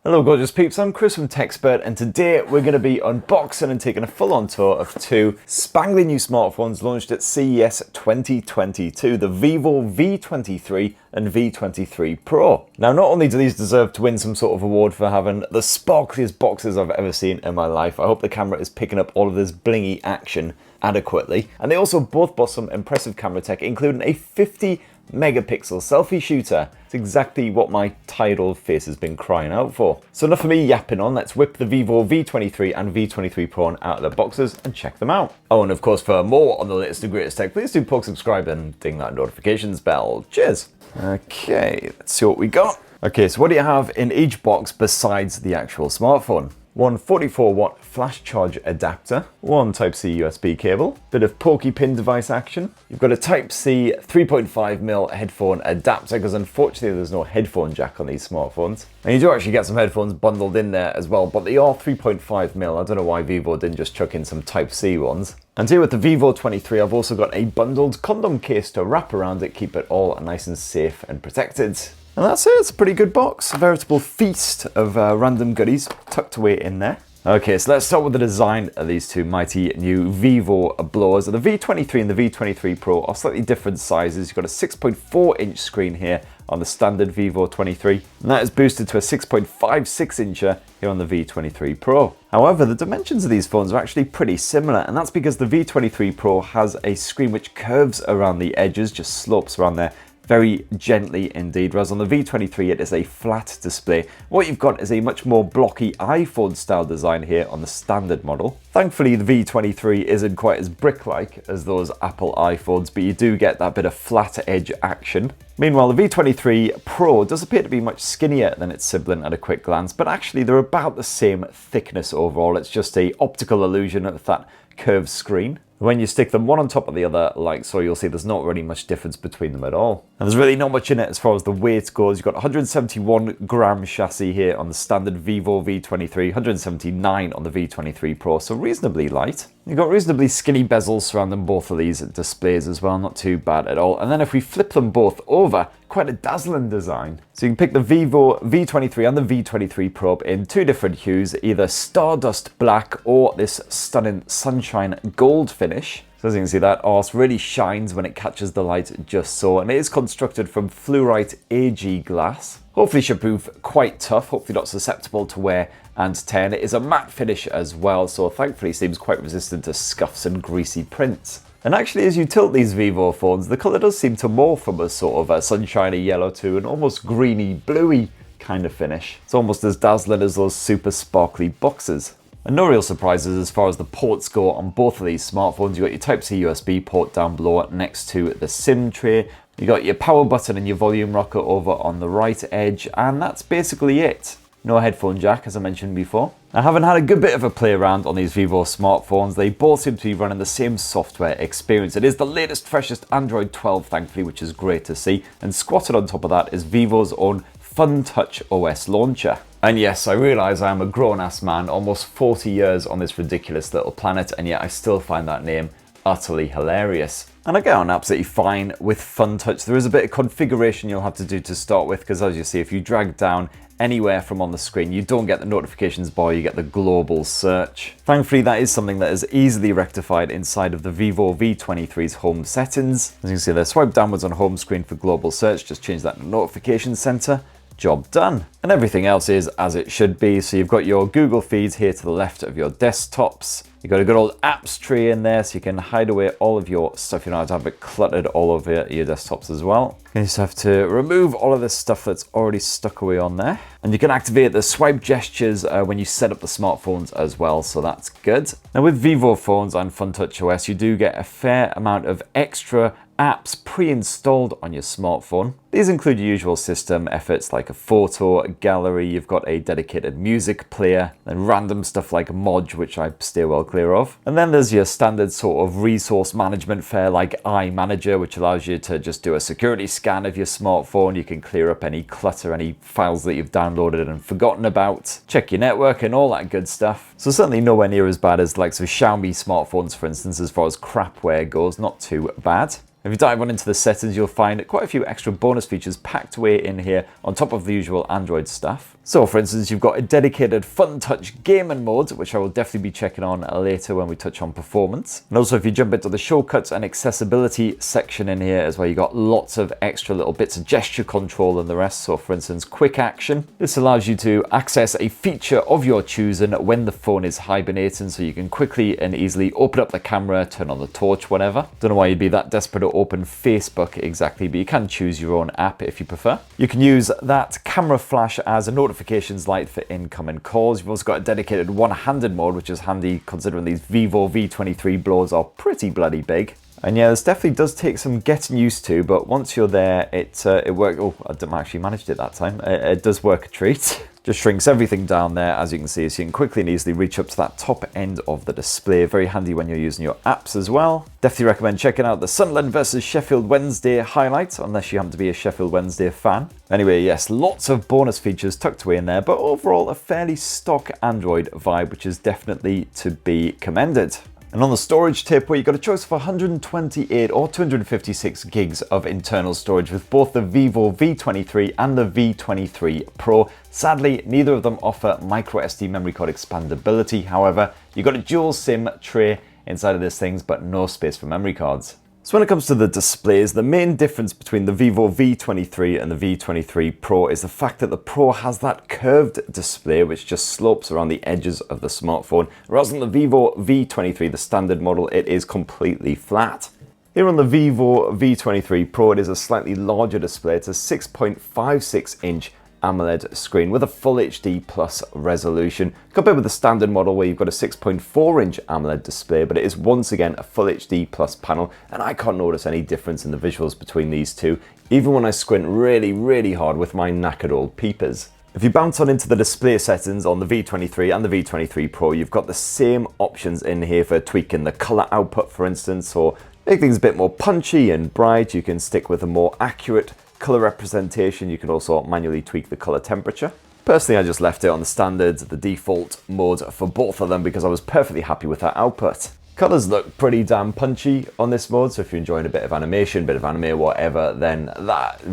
Hello gorgeous peeps, I'm Chris from TechSpert, and today we're going to be unboxing and taking a full-on tour of two spangly new smartphones launched at CES 2022, the Vivo V23 and V23 Pro. Now, not only do these deserve to win some sort of award for having the sparkliest boxes I've ever seen in my life, I hope the camera is picking up all of this blingy action adequately, and they also both boast some impressive camera tech, including a 50 megapixel selfie shooter. It's exactly what my tired old face has been crying out for. So enough of me yapping on, let's whip the Vivo V23 and V23 Pro out of their boxes and check them out. Oh, and of course, for more on the latest and greatest tech, please do poke subscribe and ding that notifications bell. Cheers. Okay, let's see what we got. Okay, so what do you have in each box besides the actual smartphone? One 44-watt flash charge adapter, one Type-C USB cable, bit of pokey pin device action. You've got a Type-C 3.5mm headphone adapter, because unfortunately there's no headphone jack on these smartphones. And you do actually get some headphones bundled in there as well, but they are 3.5mm. I don't know why Vivo didn't just chuck in some Type-C ones. And here with the Vivo 23, I've also got a bundled condom case to wrap around it, keep it all nice and safe and protected. And that's it, it's a pretty good box. A veritable feast of random goodies tucked away in there. Okay, so let's start with the design of these two mighty new Vivo blowers. The V23 and the V23 Pro are slightly different sizes. You've got a 6.4-inch screen here on the standard Vivo 23, and that is boosted to a 6.56-incher here on the V23 Pro. However, the dimensions of these phones are actually pretty similar, and that's because the V23 Pro has a screen which curves around the edges, just slopes around there very gently indeed, whereas on the V23 it is a flat display. What you've got is a much more blocky iPhone style design here on the standard model. Thankfully the V23 isn't quite as brick-like as those Apple iPhones, but you do get that bit of flat edge action. Meanwhile, the V23 Pro does appear to be much skinnier than its sibling at a quick glance, but actually they're about the same thickness overall. It's just an optical illusion of that curved screen. When you stick them one on top of the other like so, you'll see there's not really much difference between them at all. And there's really not much in it as far as the weight goes. You've got 171 gram chassis here on the standard Vivo V23, 179 on the V23 Pro, so reasonably light. You've got reasonably skinny bezels surrounding both of these displays as well, not too bad at all. And then if we flip them both over, quite a dazzling design. So you can pick the Vivo V23 and the V23 Pro in two different hues, either Stardust Black or this stunning Sunshine Gold finish. So as you can see, that arse really shines when it catches the light just so, and it is constructed from fluorite AG glass. Hopefully should prove quite tough, hopefully not susceptible to wear and tear. And it is a matte finish as well, so thankfully seems quite resistant to scuffs and greasy prints. And actually, as you tilt these Vivo phones, the colour does seem to morph from a sort of a sunshiny yellow to an almost greeny, bluey kind of finish. It's almost as dazzling as those super sparkly boxes. And no real surprises as far as the ports go on both of these smartphones. You've got your Type-C USB port down below next to the SIM tray. You got your power button and your volume rocker over on the right edge, and that's basically it. No headphone jack, as I mentioned before. I haven't had a good bit of a play around on these Vivo smartphones. They both seem to be running the same software experience. It is the latest, freshest Android 12, thankfully, which is great to see. And squatted on top of that is Vivo's own FunTouch OS launcher. And yes, I realise I am a grown-ass man, almost 40 years on this ridiculous little planet, and yet I still find that name utterly hilarious. And I get on absolutely fine with FunTouch. There is a bit of configuration you'll have to do to start with, because as you see, if you drag down anywhere from on the screen, you don't get the notifications bar, you get the global search. Thankfully, that is something that is easily rectified inside of the Vivo V23's home settings. As you can see there, swipe downwards on home screen for global search, just change that to notification center. Job done. And everything else is as it should be. So you've got your Google feeds here to the left of your desktops. You've got a good old apps tree in there so you can hide away all of your stuff. You don't have to have it cluttered all over your desktops as well. You just have to remove all of this stuff that's already stuck away on there. And you can activate the swipe gestures when you set up the smartphones as well, so that's good. Now with Vivo phones and FunTouch OS, you do get a fair amount of extra apps pre-installed on your smartphone. These include your usual system efforts like a photo gallery, you've got a dedicated music player, and random stuff like Modge, which I stay well clear of. And then there's your standard sort of resource management fare like iManager, which allows you to just do a security scan of your smartphone. You can clear up any clutter, any files that you've downloaded and forgotten about, check your network and all that good stuff. So certainly nowhere near as bad as like some Xiaomi smartphones, for instance, as far as crapware goes, not too bad. If you dive on into the settings, you'll find quite a few extra bonus features packed away in here on top of the usual Android stuff. So for instance, you've got a dedicated FunTouch gaming mode, which I will definitely be checking on later when we touch on performance. And also if you jump into the shortcuts and accessibility section in here as well, you got lots of extra little bits of gesture control and the rest. So for instance, quick action. This allows you to access a feature of your choosing when the phone is hibernating, so you can quickly and easily open up the camera, turn on the torch, whatever. Don't know why you'd be that desperate to open Facebook exactly, but you can choose your own app if you prefer. You can use that camera flash as a notifications light for incoming calls. You've also got a dedicated one-handed mode, which is handy considering these Vivo V23 blowers are pretty bloody big. And yeah, this definitely does take some getting used to, but once you're there, it works. Oh, I didn't actually manage it that time. It does work a treat. Just shrinks everything down there, as you can see, so you can quickly and easily reach up to that top end of the display. Very handy when you're using your apps as well. Definitely recommend checking out the Sunderland versus Sheffield Wednesday highlights, unless you happen to be a Sheffield Wednesday fan. Anyway, yes, lots of bonus features tucked away in there, but overall a fairly stock Android vibe, which is definitely to be commended. And on the storage tip, where you've got a choice of 128 or 256 gigs of internal storage with both the Vivo V23 and the V23 Pro. Sadly, neither of them offer microSD memory card expandability. However, you've got a dual SIM tray inside of these things, but no space for memory cards. So when it comes to the displays, the main difference between the Vivo V23 and the V23 Pro is the fact that the Pro has that curved display which just slopes around the edges of the smartphone, whereas on the Vivo V23, the standard model, it is completely flat. Here on the Vivo V23 Pro, it is a slightly larger display. It's a 6.56-inch AMOLED screen with a Full HD Plus resolution, compared with the standard model where you've got a 6.4-inch AMOLED display, but it is once again a Full HD Plus panel, and I can't notice any difference in the visuals between these two, even when I squint really hard with my knackered old peepers. If you bounce on into the display settings on the V23 and the V23 Pro, you've got the same options in here for tweaking the color output, for instance, or make things a bit more punchy and bright. You can stick with a more accurate color representation. You can also manually tweak the color temperature. Personally, I just left it on the standard, the default mode for both of them, because I was perfectly happy with that output. Colors look pretty damn punchy on this mode, so if you're enjoying a bit of animation, bit of anime, whatever, then that'll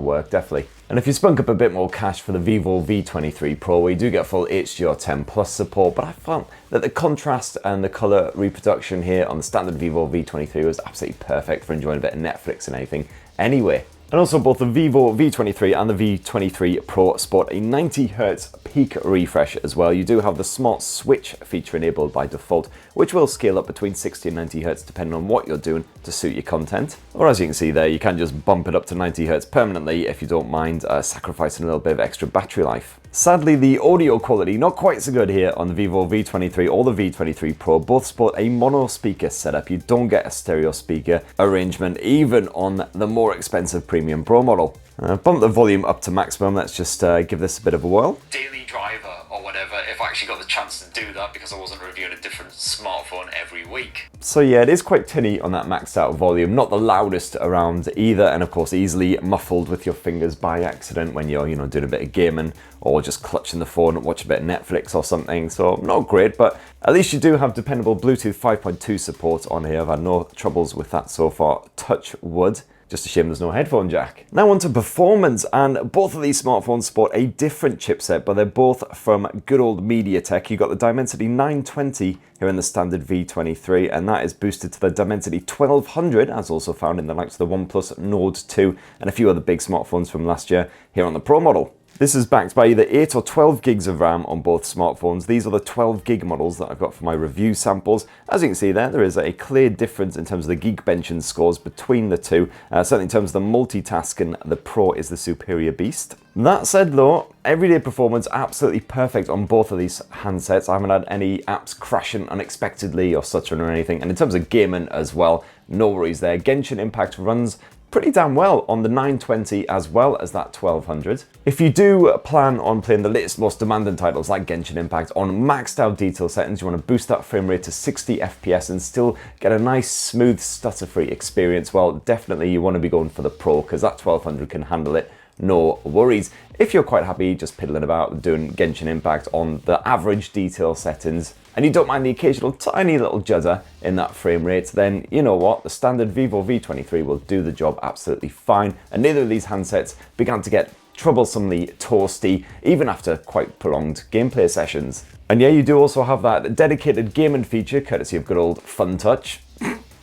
work, definitely. And if you spunk up a bit more cash for the Vivo V23 Pro, we do get full HDR10 Plus support, but I found that the contrast and the color reproduction here on the standard Vivo V23 was absolutely perfect for enjoying a bit of Netflix and anything anyway. And also both the Vivo V23 and the V23 Pro sport a 90Hz peak refresh as well. You do have the smart switch feature enabled by default, which will scale up between 60 and 90Hz depending on what you're doing to suit your content. Or as you can see there, you can just bump it up to 90Hz permanently if you don't mind sacrificing a little bit of extra battery life. Sadly, the audio quality not quite so good here on the Vivo V23 or the V23 Pro. Both sport a mono speaker setup. You don't get a stereo speaker arrangement even on the more expensive Premium Pro model. Bump the volume up to maximum. Let's just give this a bit of a whirl. Daily driver or whatever, if I actually got the chance to do that, because I wasn't reviewing a different smartphone every week. So yeah, it is quite tinny on that maxed out volume, not the loudest around either, and of course easily muffled with your fingers by accident when you're, doing a bit of gaming or just clutching the phone and watch a bit of Netflix or something. So not great, but at least you do have dependable Bluetooth 5.2 support on here. I've had no troubles with that so far, touch wood. Just a shame there's no headphone jack. Now on to performance, and both of these smartphones sport a different chipset, but they're both from good old MediaTek. You've got the Dimensity 920 here in the standard V23, and that is boosted to the Dimensity 1200, as also found in the likes of the OnePlus Nord 2 and a few other big smartphones from last year here on the Pro model. This is backed by either 8 or 12 gigs of RAM on both smartphones. These are the 12 gig models that I've got for my review samples. As you can see there is a clear difference in terms of the Geekbench scores between the two. Certainly in terms of the multitasking, the Pro is the superior beast. That said though, everyday performance absolutely perfect on both of these handsets. I haven't had any apps crashing unexpectedly or such or anything. And in terms of gaming as well, no worries there. Genshin Impact runs pretty damn well on the 920 as well as that 1200. If you do plan on playing the latest, most demanding titles like Genshin Impact on maxed out detail settings, you want to boost that frame rate to 60 FPS and still get a nice, smooth, stutter-free experience, well, definitely you want to be going for the Pro, because that 1200 can handle it, no worries. If you're quite happy just piddling about doing Genshin Impact on the average detail settings, and you don't mind the occasional tiny little judder in that frame rate, then you know what, the standard Vivo V23 will do the job absolutely fine, and neither of these handsets began to get troublesomely toasty, even after quite prolonged gameplay sessions. And yeah, you do also have that dedicated gaming feature, courtesy of good old FunTouch,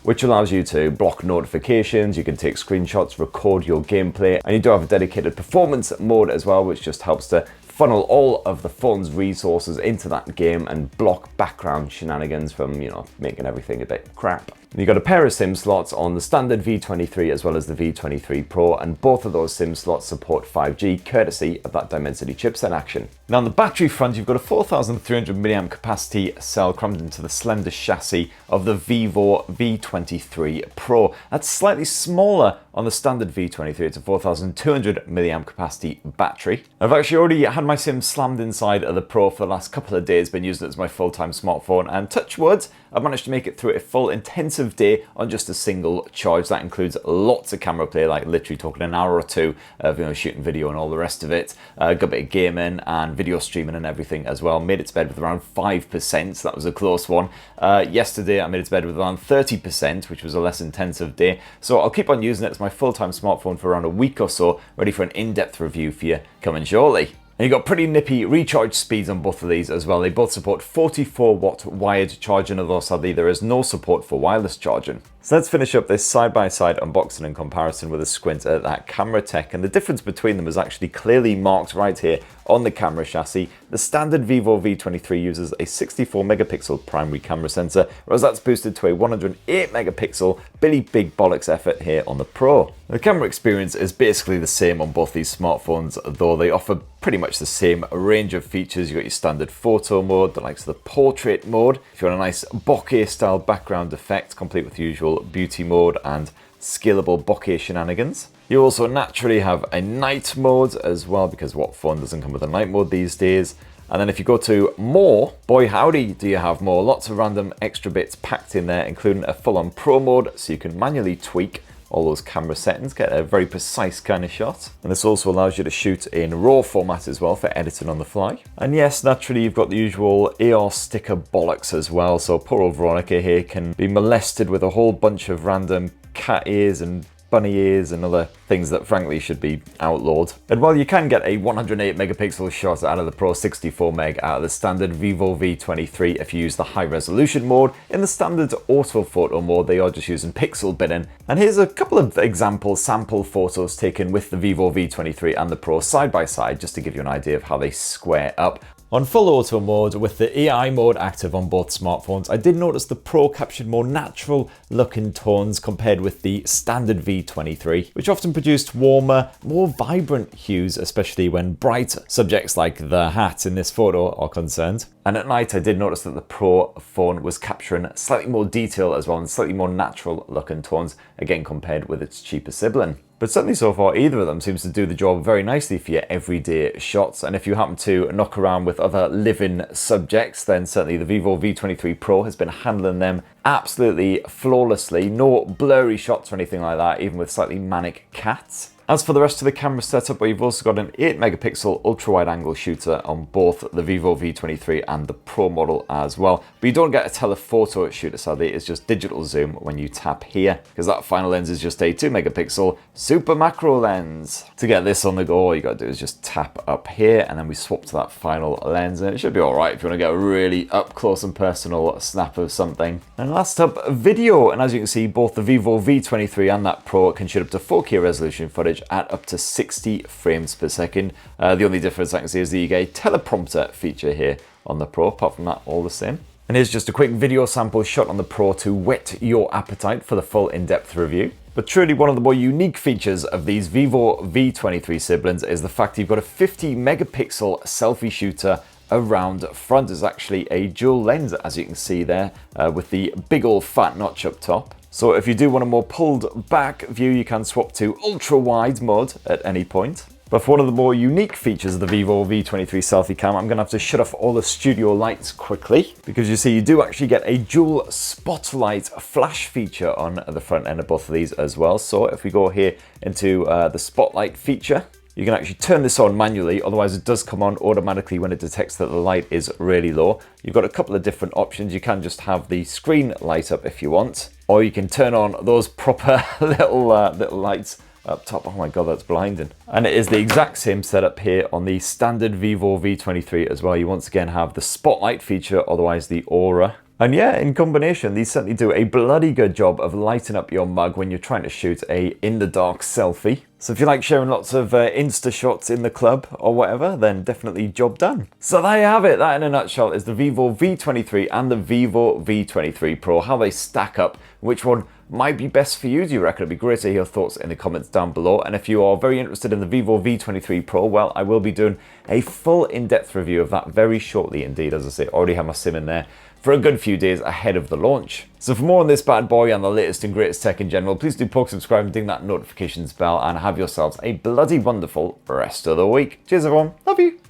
which allows you to block notifications, you can take screenshots, record your gameplay, and you do have a dedicated performance mode as well, which just helps to funnel all of the phone's resources into that game and block background shenanigans from, you know, making everything a bit crap. You've got a pair of SIM slots on the standard V23 as well as the V23 Pro, and both of those SIM slots support 5G, courtesy of that Dimensity chipset action. Now on the battery front, you've got a 4,300 mAh capacity cell crammed into the slender chassis of the Vivo V23 Pro. That's slightly smaller on the standard V23, it's a 4,200 mAh capacity battery. I've actually already had my SIM slammed inside of the Pro for the last couple of days, been using it as my full-time smartphone, and touch wood, I've managed to make it through a full intensive day on just a single charge. That includes lots of camera play, like literally talking an hour or two of, you know, shooting video and all the rest of it. Got a bit of gaming and video streaming and everything as well. Made it to bed with around 5%, so that was a close one. Yesterday I made it to bed with around 30%, which was a less intensive day. So I'll keep on using it as my full-time smartphone for around a week or so, ready for an in-depth review for you coming shortly. And you've got pretty nippy recharge speeds on both of these as well. They both support 44 watt wired charging, although sadly there is no support for wireless charging. So let's finish up this side-by-side unboxing and comparison with a squint at that camera tech, and the difference between them is actually clearly marked right here on the camera chassis. The standard Vivo V23 uses a 64 megapixel primary camera sensor, whereas that's boosted to a 108 megapixel Billy Big Bollocks effort here on the Pro. The camera experience is basically the same on both these smartphones, though they offer pretty much the same range of features. You've got your standard photo mode, the likes of the portrait mode, if you want a nice bokeh style background effect, complete with the usual beauty mode and scalable bokeh shenanigans. You also naturally have a night mode as well, because what phone doesn't come with a night mode these days? And then if you go to more, boy howdy do you have more. Lots of random extra bits packed in there, including a full-on Pro mode, so you can manually tweak all those camera settings, get a very precise kind of shot. And this also allows you to shoot in RAW format as well for editing on the fly. And yes, naturally you've got the usual AR sticker bollocks as well, so poor old Veronica here can be molested with a whole bunch of random cat ears and bunny ears and other things that frankly should be outlawed. And while you can get a 108 megapixel shot out of the Pro, 64 meg out of the standard Vivo V23 if you use the high resolution mode, in the standard autophoto mode they are just using pixel binning. And here's a couple of example sample photos taken with the Vivo V23 and the Pro side by side, just to give you an idea of how they square up. On full auto mode, with the AI mode active on both smartphones, I did notice the Pro captured more natural looking tones compared with the standard V23, which often produced warmer, more vibrant hues, especially when bright subjects like the hat in this photo are concerned. And at night, I did notice that the Pro phone was capturing slightly more detail as well, and slightly more natural looking tones, again compared with its cheaper sibling. But certainly so far, either of them seems to do the job very nicely for your everyday shots. And if you happen to knock around with other living subjects, then certainly the Vivo V23 Pro has been handling them absolutely flawlessly. No blurry shots or anything like that, even with slightly manic cats. As for the rest of the camera setup, we've also got an 8 megapixel ultra wide angle shooter on both the Vivo V23 and the Pro model as well. But you don't get a telephoto shooter, sadly, it's just digital zoom when you tap here, because that final lens is just a 2 megapixel super macro lens. To get this on the go, all you gotta do is just tap up here, and then we swap to that final lens, and it should be alright if you wanna get a really up close and personal snap of something. And last up, video. And as you can see, both the Vivo V23 and that Pro can shoot up to 4K resolution footage at up to 60 frames per second. The only difference I can see is that you get a teleprompter feature here on the Pro. Apart from that, all the same. And here's just a quick video sample shot on the Pro to whet your appetite for the full in-depth review. But truly one of the more unique features of these Vivo V23 siblings is the fact you've got a 50 megapixel selfie shooter around front. Is actually a dual lens, as you can see there, with the big old fat notch up top. So if you do want a more pulled back view, you can swap to ultra wide mode at any point. But for one of the more unique features of the Vivo V23 selfie cam, I'm gonna have to shut off all the studio lights quickly, because you see you do actually get a dual spotlight flash feature on the front end of both of these as well. So if we go here into the spotlight feature, you can actually turn this on manually, otherwise it does come on automatically when it detects that the light is really low. You've got a couple of different options. You can just have the screen light up if you want, or you can turn on those proper little lights up top. Oh my god, that's blinding. And it is the exact same setup here on the standard Vivo V23 as well. You once again have the spotlight feature, otherwise the aura. And yeah, in combination, these certainly do a bloody good job of lighting up your mug when you're trying to shoot a in-the-dark selfie. So if you like sharing lots of Insta shots in the club or whatever, then definitely job done. So there you have it. That in a nutshell is the Vivo V23 and the Vivo V23 Pro, how they stack up, which one might be best for you. Do you reckon? It'd be great to hear your thoughts in the comments down below. And if you are very interested in the Vivo V23 Pro, well, I will be doing a full in-depth review of that very shortly indeed. As I say, already have my sim in there for a good few days ahead of the launch. So for more on this bad boy and the latest and greatest tech in general, please do poke, subscribe and ding that notifications bell, and have yourselves a bloody wonderful rest of the week. Cheers everyone, love you.